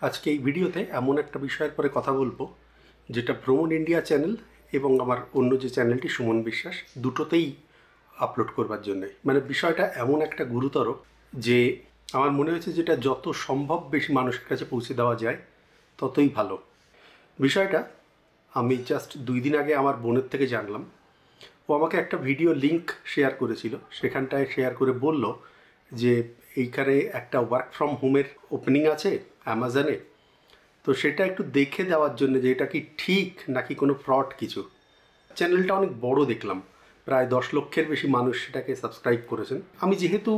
আজকে এই ভিডিওতে এমন একটা বিষয়ের পরে কথা বলবো যেটা ভ্রমণ ইন্ডিয়া চ্যানেল এবং আমার অন্য যে চ্যানেলটি সুমন বিশ্বাস দুটোতেই আপলোড করবার জন্যে। মানে বিষয়টা এমন একটা গুরুতর যে আমার মনে হয়েছে যেটা যত সম্ভব বেশি মানুষের কাছে পৌঁছে দেওয়া যায় ততই ভালো। বিষয়টা আমি জাস্ট 2 দিন আগে আমার বোনের থেকে জানলাম। ও আমাকে একটা ভিডিও লিংক শেয়ার করেছিল, সেখানটায় শেয়ার করে বলল যে এইখানে একটা ওয়ার্ক ফ্রম হোমের ওপেনিং আছে অ্যামাজনে, তো সেটা একটু দেখে দেওয়ার জন্য যে এটা কি ঠিক নাকি কোনো ফ্রড কিছু। চ্যানেলটা অনেক বড় দেখলাম, প্রায় 10 লক্ষের বেশি মানুষ সেটাকে সাবস্ক্রাইব করেছেন। আমি যেহেতু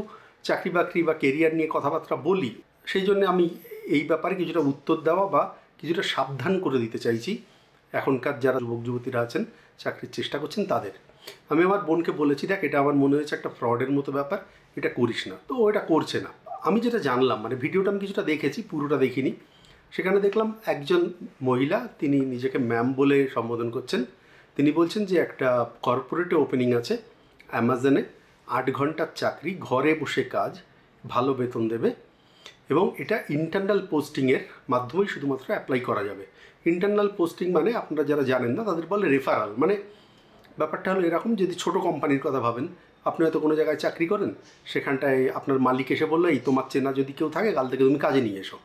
চাকরি বাকরি বা কেরিয়ার নিয়ে কথাবার্তা বলি, সেই জন্য আমি এই ব্যাপারে কিছুটা উত্তর দেওয়া বা কিছুটা সাবধান করে দিতে চাইছি এখনকার যারা যুবক যুবতীরা আছেন চাকরির চেষ্টা করছেন তাদের। আমি আমার বোনকে বলেছি, দেখ এটা আমার মনে হয়েছে একটা ফ্রডের মতো ব্যাপার, এটা করিস না। তো ও এটা করছে না। আমি যেটা জানলাম, মানে ভিডিওটা আমি কিছুটা দেখেছি, পুরোটা দেখিনি। সেখানে দেখলাম একজন মহিলা, তিনি নিজেকে ম্যাম বলে সম্বোধন করছেন। তিনি বলছেন যে একটা কর্পোরেটে ওপেনিং আছে অ্যামাজনে, 8 ঘন্টার চাকরি, ঘরে বসে কাজ, ভালো বেতন দেবে এবং এটা ইন্টারনাল পোস্টিংয়ের মাধ্যমেই শুধুমাত্র অ্যাপ্লাই করা যাবে। ইন্টারনাল পোস্টিং মানে আপনারা যারা জানেন না তাদের বলে রেফারাল। মানে ব্যাপারটা হলো এরকম, যদি ছোটো কোম্পানির কথা ভাবেন, আপনি হয়তো কোনো জায়গায় চাকরি করেন, সেখানটায় আপনার মালিক এসে বললো এই তোমার চেনা যদি কেউ থাকে কাল থেকে তুমি কাজে নিয়ে এসো।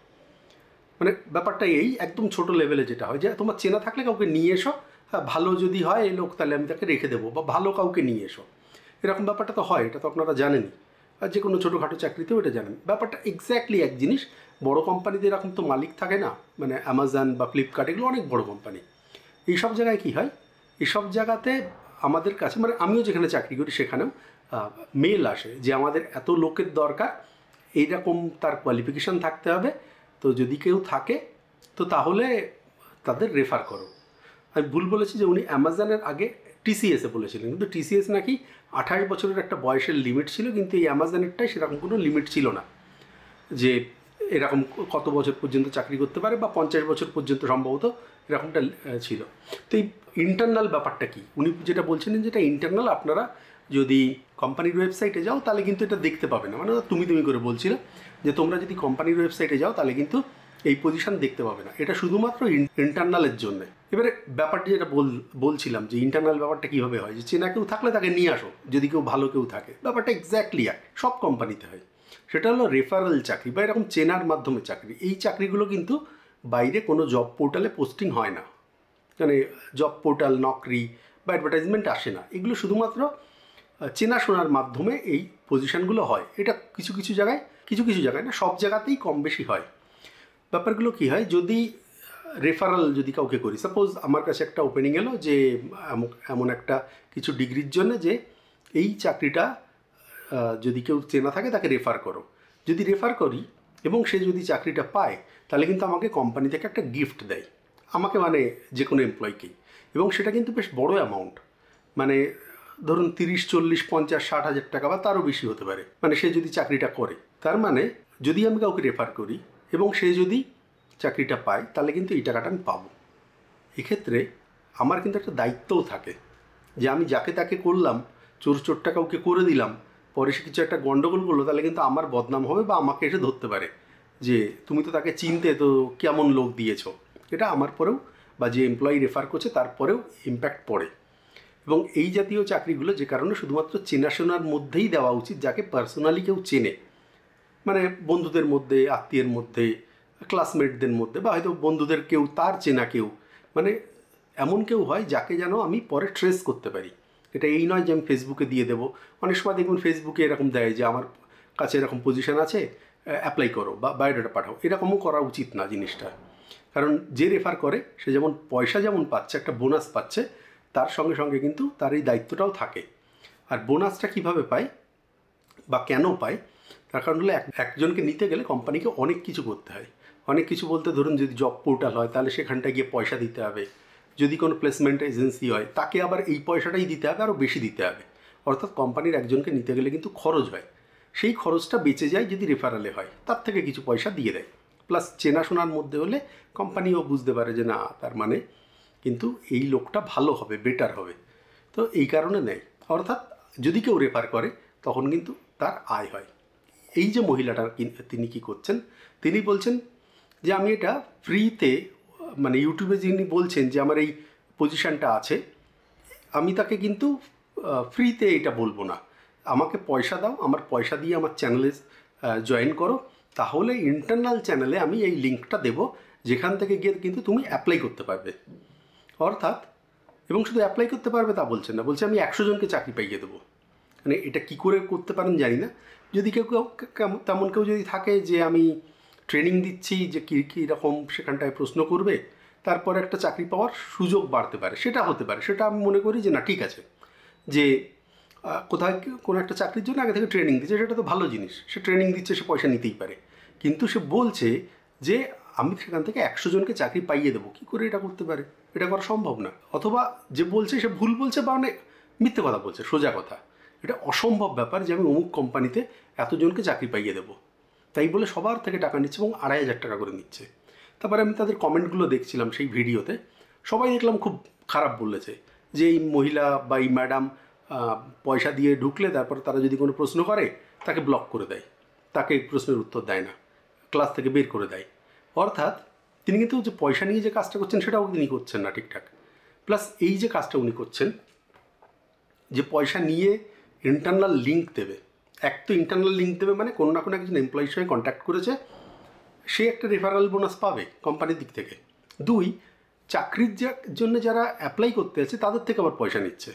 মানে ব্যাপারটা এই একদম ছোটো লেভেলে যেটা হয় যে তোমার চেনা থাকলে কাউকে নিয়ে এসো, হ্যাঁ ভালো যদি হয় এই লোক তাহলে আমি তাকে রেখে দেবো, বা ভালো কাউকে নিয়ে এসো, এরকম ব্যাপারটা তো হয়। এটা তো আপনারা জানেনই, আর যে কোনো ছোটোখাটো চাকরিতেও এটা জানেন। ব্যাপারটা এক্স্যাক্টলি এক জিনিস। বড় কোম্পানিতে এরকম তো মালিক থাকে না, মানে অ্যামাজন বা ফ্লিপকার্ট এগুলো অনেক বড় কোম্পানি। এইসব জায়গায় কী হয়, এইসব জায়গাতে আমাদের কাছে, মানে আমিও যেখানে চাকরি করি সেখানেও মেল আসে যে আমাদের এত লোকের দরকার, এইরকম তার কোয়ালিফিকেশান থাকতে হবে, তো যদি কেউ থাকে তো তাহলে তাদের রেফার করো। আমি ভুল বলেছি যে উনি অ্যামাজনের আগে টিসিএসে বলেছিলেন, কিন্তু টিসিএস নাকি 28 বছরের একটা বয়সের লিমিট ছিল, কিন্তু এই অ্যামাজনেরটাই সেরকম কোনো লিমিট ছিল না যে এরকম কত বছর পর্যন্ত চাকরি করতে পারে, বা 50 বছর পর্যন্ত সম্ভবত এরকমটা ছিল। তো এই ইন্টারনাল ব্যাপারটা কি উনি যেটা বলছিলেন, যেটা ইন্টারনাল, আপনারা যদি কোম্পানির ওয়েবসাইটে যাও তাহলে কিন্তু এটা দেখতে পাবে না। মানে তুমি করে বলছিল যে তোমরা যদি কোম্পানির ওয়েবসাইটে যাও তাহলে কিন্তু এই পজিশন দেখতে পাবে না, এটা শুধুমাত্র ইন্টারনালের জন্য। এবারে ব্যাপারটা যেটা বলছিলাম যে ইন্টারনাল ব্যাপারটা কীভাবে হয়, যে চেনা কেউ থাকলে তাকে নিয়ে আসো যদি কেউ ভালো কেউ থাকে। ব্যাপারটা এক্স্যাক্টলি এক সব কোম্পানিতে হয়। সেটা হলো রেফারেল চাকরি বা এরকম চেনার মাধ্যমে চাকরি। এই চাকরিগুলো কিন্তু বাইরে কোনো জব পোর্টালে পোস্টিং হয় না, মানে জব পোর্টাল, নকরি বা অ্যাডভার্টাইজমেন্ট আসে না। এগুলো শুধুমাত্র চেনাশোনার মাধ্যমে এই পজিশানগুলো হয়। এটা কিছু কিছু জায়গায় না, সব জায়গাতেই কম বেশি হয়। ব্যাপারগুলো কী হয়, যদি রেফারাল যদি কাউকে করি, সাপোজ আমার কাছে একটা ওপেনিং এলো যে এমন একটা কিছু ডিগ্রির জন্য যে এই চাকরিটা যদি কেউ চেনা থাকে তাকে রেফার করো। যদি রেফার করি এবং সে যদি চাকরিটা পায় তাহলে কিন্তু আমাকে কোম্পানি থেকে একটা গিফট দেয়, আমাকে মানে যে কোনো এমপ্লয়িকেই, এবং সেটা কিন্তু বেশ বড় অ্যামাউন্ট। মানে ধরুন 30, 40, 50, 60 হাজার টাকা বা তারও বেশি হতে পারে, মানে সে যদি চাকরিটা করে। তার মানে যদি আমি কাউকে রেফার করি এবং সে যদি চাকরিটা পায় তাহলে কিন্তু এই টাকাটা আমি পাবো। এক্ষেত্রে আমার কিন্তু একটা দায়িত্বও থাকে যে আমি যাকে তাকে করলাম, চোরটা কাউকে করে দিলাম, পরে সে কিছু একটা গণ্ডগোল করলো, তাহলে কিন্তু আমার বদনাম হবে বা আমাকে এসে ধরতে পারে যে তুমি তো তাকে চিনতে, তো কেমন লোক দিয়েছো। এটা আমার পরেও বা যে এমপ্লয়ি রেফার করছে তারপরেও ইম্প্যাক্ট পড়ে। এবং এই জাতীয় চাকরিগুলো যে কারণে শুধুমাত্র চেনাশোনার মধ্যেই দেওয়া উচিত, যাকে পার্সোনালি কেউ চেনে, মানে বন্ধুদের মধ্যে, আত্মীয়ের মধ্যে, ক্লাসমেটদের মধ্যে, বা হয়তো বন্ধুদের কেউ তার চেনা কেউ, মানে এমন কেউ হয় যাকে যেন আমি পরে ট্রেস করতে পারি। এটা এই নয় যে আমি ফেসবুকে দিয়ে দেবো। অনেক সময় দেখবেন ফেসবুকে এরকম দেয় যে আমার কাছে এরকম পজিশন আছে, অ্যাপ্লাই করো বা বায়োডাটা পাঠাও। এরকমও করা উচিত না জিনিসটা। কারণ যে রেফার করে সে যেমন পয়সা যেমন পাচ্ছে, একটা বোনাস পাচ্ছে, তার সঙ্গে সঙ্গে কিন্তু তার এই দায়িত্বটাও থাকে। আর বোনাসটা কীভাবে পায় বা কেন পায়, তার কারণ হলো একজনকে নিতে গেলে কোম্পানিকে অনেক কিছু করতে হয়। অনেক কিছু বলতে ধরুন যদি জব পোর্টাল হয় তাহলে সেখানটায় গিয়ে পয়সা দিতে হবে, যদি কোনো প্লেসমেন্ট এজেন্সি হয় তাকে আবার এই পয়সাটাই দিতে হবে, আরও বেশি দিতে হবে। অর্থাৎ কোম্পানির একজনকে নিতে গেলে কিন্তু খরচ হয়, সেই খরচটা বেঁচে যায় যদি রেফারেলে হয়, তার থেকে কিছু পয়সা দিয়ে দেয়। প্লাস চেনাশোনার মধ্যে হলে কোম্পানিও বুঝতে পারে যে না, তার মানে কিন্তু এই লোকটা ভালো হবে, বেটার হবে, তো এই কারণে নেয়। অর্থাৎ যদি কেউ রেফার করে তখন কিন্তু তার আয় হয়। এই যে মহিলাটা তিনি কি করছেন, তিনি বলছেন যে আমি এটা ফ্রিতে, মানে ইউটিউবে যিনি বলছেন যে আমার এই পজিশানটা আছে, আমি তাকে কিন্তু ফ্রিতে এটা বলবো না, আমাকে পয়সা দাও, আমার পয়সা দিয়ে আমার চ্যানেলে জয়েন করো, তাহলে ইন্টারনাল চ্যানেলে আমি এই লিঙ্কটা দেবো, যেখান থেকে গিয়ে কিন্তু তুমি অ্যাপ্লাই করতে পারবে। অর্থাৎ, এবং শুধু অ্যাপ্লাই করতে পারবে তা বলছেন না, বলছে আমি 100 জনকে চাকরি পাইয়ে দেবো। মানে এটা কী করে করতে পারেন জানি না। যদি কেউ তেমন কেউ যদি থাকে যে আমি ট্রেনিং দিচ্ছি যে কী রকম সেখানটায় প্রশ্ন করবে, তারপর একটা চাকরি পাওয়ার সুযোগ বাড়তে পারে, সেটা হতে পারে, সেটা আমি মনে করি যে না, ঠিক আছে, যে কোথায় কোনো একটা চাকরির জন্য আগে থেকে ট্রেনিং দিচ্ছে, সেটা তো ভালো জিনিস, সে ট্রেনিং দিচ্ছে, সে পয়সা নিতেই পারে। কিন্তু সে বলছে যে আমি সেখান থেকে 100 জনকে চাকরি পাইয়ে দেবো, কী করে এটা করতে পারে? এটা করা সম্ভব না। অথবা যে বলছে সে ভুল বলছে বা অনেক মিথ্যে কথা বলছে, সোজা কথা। এটা অসম্ভব ব্যাপার যে আমি অমুক কোম্পানিতে এতজনকে চাকরি পাইয়ে দেবো, তাই বলে সবার থেকে টাকা নিচ্ছে এবং 2,500 টাকা করে নিচ্ছে। তারপরে আমি তাদের কমেন্টগুলো দেখছিলাম সেই ভিডিওতে, সবাই দেখলাম খুব খারাপ বলেছে যে এই মহিলা বা এই ম্যাডাম পয়সা দিয়ে ঢুকলে তারপর তারা যদি কোনো প্রশ্ন করে তাকে ব্লক করে দেয়, তাকে প্রশ্নের উত্তর দেয় না, ক্লাস থেকে বের করে দেয়। অর্থাৎ তিনি কিন্তু যে পয়সা নিয়ে যে কাজটা করছেন সেটাও তিনি করছেন না ঠিকঠাক। প্লাস এই যে কাজটা উনি করছেন, যে পয়সা নিয়ে ইন্টারনাল লিঙ্ক দেবে, এক তো ইন্টারনাল লিঙ্ক দেবে মানে কোনো না কোনো একজন এমপ্লয়ির সঙ্গে কন্ট্যাক্ট করেছে, সে একটা রেফারাল বোনাস পাবে কোম্পানির দিক থেকে। 2, চাকরির জন্য যারা অ্যাপ্লাই করতে আছে তাদের থেকে আবার পয়সা নিচ্ছে।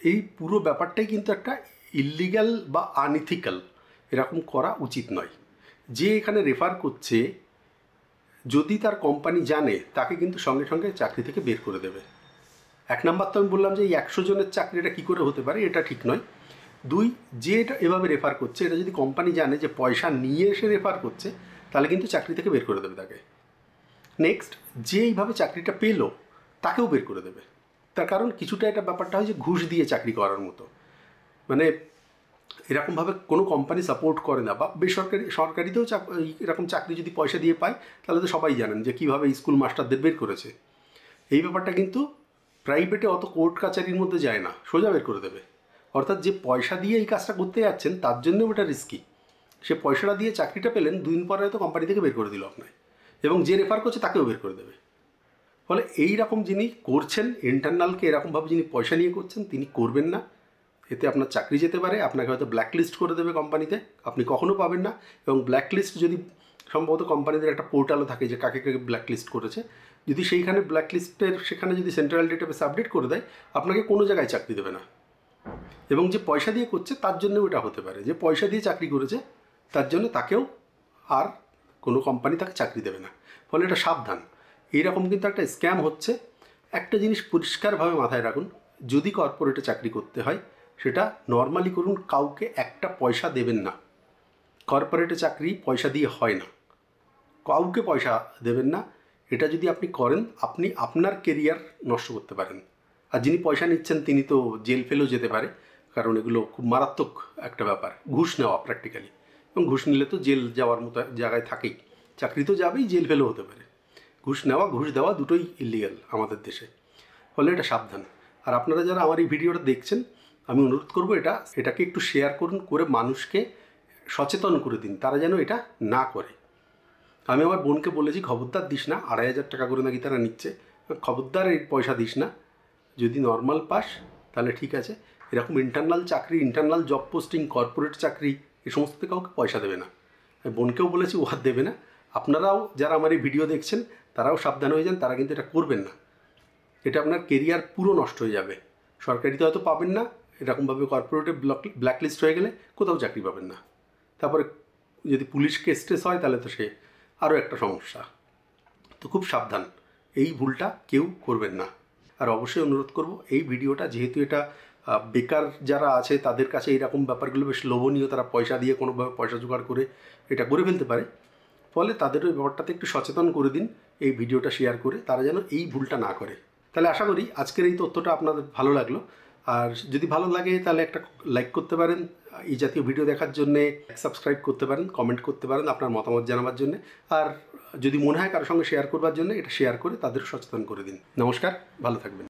এই পুরো ব্যাপারটাই কিন্তু একটা ইলিগ্যাল বা আনইথিক্যাল, এরকম করা উচিত নয়। যে এখানে রেফার করছে, যদি তার কোম্পানি জানে, তাকে কিন্তু সঙ্গে সঙ্গে চাকরি থেকে বের করে দেবে। 1 নাম্বার তো আমি বললাম যে এই 100 জনের চাকরিটা কী করে হতে পারে, এটা ঠিক নয়। 2, যে এটা এভাবে রেফার করছে, এটা যদি কোম্পানি জানে যে পয়সা নিয়ে এসে রেফার করছে, তাহলে কিন্তু চাকরি থেকে বের করে দেবে তাকে। নেক্সট, যে এইভাবে চাকরিটা পেলো তাকেও বের করে দেবে। তার কারণ কিছুটা এটা ব্যাপারটা হয় যে ঘুষ দিয়ে চাকরি করার মতো, মানে এরকমভাবে কোনো কোম্পানি সাপোর্ট করে না, বা সরকারিতেও এরকম চাকরি যদি পয়সা দিয়ে পায়, তাহলে তো সবাই জানেন যে কীভাবে স্কুল মাস্টারদের বের করেছে। এই ব্যাপারটা কিন্তু প্রাইভেটে অত কোর্ট কাচারির মধ্যে যায় না, সোজা বের করে দেবে। অর্থাৎ যে পয়সা দিয়ে এই কাজটা করতে যাচ্ছেন তার জন্য ওটা রিস্কি। সে পয়সাটা দিয়ে চাকরিটা পেলেন, 2 দিন পরে হয়তো কোম্পানি থেকে বের করে দিল আপনাকে, এবং যে রেফার করছে তাকেও বের করে দেবে। ফলে এই রকম যিনি করছেন, ইন্টারনালকে এরকমভাবে যিনি পয়সা নিয়ে করছেন, তিনি করবেন না। এতে আপনার চাকরি যেতে পারে, আপনাকে হয়তো ব্ল্যাকলিস্ট করে দেবে কোম্পানিতে, আপনি কখনও পাবেন না। এবং ব্ল্যাকলিস্ট যদি, সম্ভবত কোম্পানিদের একটা পোর্টালও থাকে যে কাকে কাকে ব্ল্যাকলিস্ট করেছে, যদি সেইখানে ব্ল্যাকলিস্টের সেখানে যদি সেন্ট্রাল ডেটাবেসে আপডেট করে দেয়, আপনাকে কোনো জায়গায় চাকরি দেবে না। এবং যে পয়সা দিয়ে করছে তার জন্যও এটা হতে পারে, যে পয়সা দিয়ে চাকরি করেছে তার জন্য তাকেও আর কোনো কোম্পানি তাকে চাকরি দেবে না। ফলে এটা সাবধান, এইরকম কিন্তু একটা স্ক্যাম হচ্ছে। একটা জিনিস পরিষ্কারভাবে মাথায় রাখুন, যদি কর্পোরেটে চাকরি করতে হয় সেটা নর্মালি করুন, কাউকে একটা পয়সা দেবেন না। কর্পোরেটে চাকরি পয়সা দিয়ে হয় না, কাউকে পয়সা দেবেন না। এটা যদি আপনি করেন, আপনি আপনার কেরিয়ার নষ্ট করতে পারেন। আর যিনি পয়সা নিচ্ছেন তিনি তো জেল ফেলেও যেতে পারে, কারণ এগুলো খুব মারাত্মক একটা ব্যাপার, ঘুষ নেওয়া প্র্যাকটিক্যালি। এবং ঘুষ নিলে তো জেল যাওয়ার মতো জায়গায় থাকেই, চাকরি তো যাবেই, জেল ফেলেও হতে পারে। ঘুষ নেওয়া ঘুষ দেওয়া দুটোই ইলিগাল আমাদের দেশে। ফলে এটা সাবধান। আর আপনারা যারা আমার এই ভিডিওটা দেখছেন, আমি অনুরোধ করবো এটাকে একটু শেয়ার করুন, করে মানুষকে সচেতন করে দিন, তারা যেন এটা না করে। আমি আমার বোনকে বলেছি, খবরদার দিস না, 2,500 টাকা করে নাকি তারা নিচ্ছে, খবরদার এই পয়সা দিস না। যদি নর্মাল পাস তাহলে ঠিক আছে, এরকম ইন্টারনাল চাকরি, ইন্টারনাল জব পোস্টিং, কর্পোরেট চাকরি, এই সমস্ত কাউকে পয়সা দেবে না। বোনকেও বলেছি ও হাত দেবে না। আপনারাও যারা আমার এই ভিডিও দেখছেন তারাও সাবধান হয়ে যান, তারা কিন্তু এটা করবেন না। এটা আপনার কেরিয়ার পুরো নষ্ট হয়ে যাবে। সরকারিতে হয়তো পাবেন না, এরকমভাবে কর্পোরেটে ব্ল্যাকলিস্ট হয়ে গেলে কোথাও চাকরি পাবেন না। তারপরে যদি পুলিশ কেস টেস হয় তাহলে তো সে আরও একটা সমস্যা। তো খুব সাবধান, এই ভুলটা কেউ করবেন না। আর অবশ্যই অনুরোধ করব, এই ভিডিওটা যেহেতু এটা বেকার যারা আছে তাদের কাছে এইরকম ব্যাপারগুলো বেশ লোভনীয়, তারা পয়সা দিয়ে কোনোভাবে পয়সা জোগাড় করে এটা করে ফেলতে পারে, ফলে তাদের ওই ব্যাপারটাতে একটু সচেতন করে দিন এই ভিডিওটা শেয়ার করে, তারা যেন এই ভুলটা না করে। তাহলে আশা করি আজকের এই তথ্যটা আপনাদের ভালো লাগলো। আর যদি ভালো লাগে তাহলে একটা লাইক করতে পারেন, এই জাতীয় ভিডিও দেখার জন্যে সাবস্ক্রাইব করতে পারেন, কমেন্ট করতে পারেন আপনার মতামত জানাবার জন্য। আর যদি মনে হয় কারোর সঙ্গে শেয়ার করবার জন্য, এটা শেয়ার করে তাদের সচেতন করে দিন। নমস্কার, ভালো থাকবেন।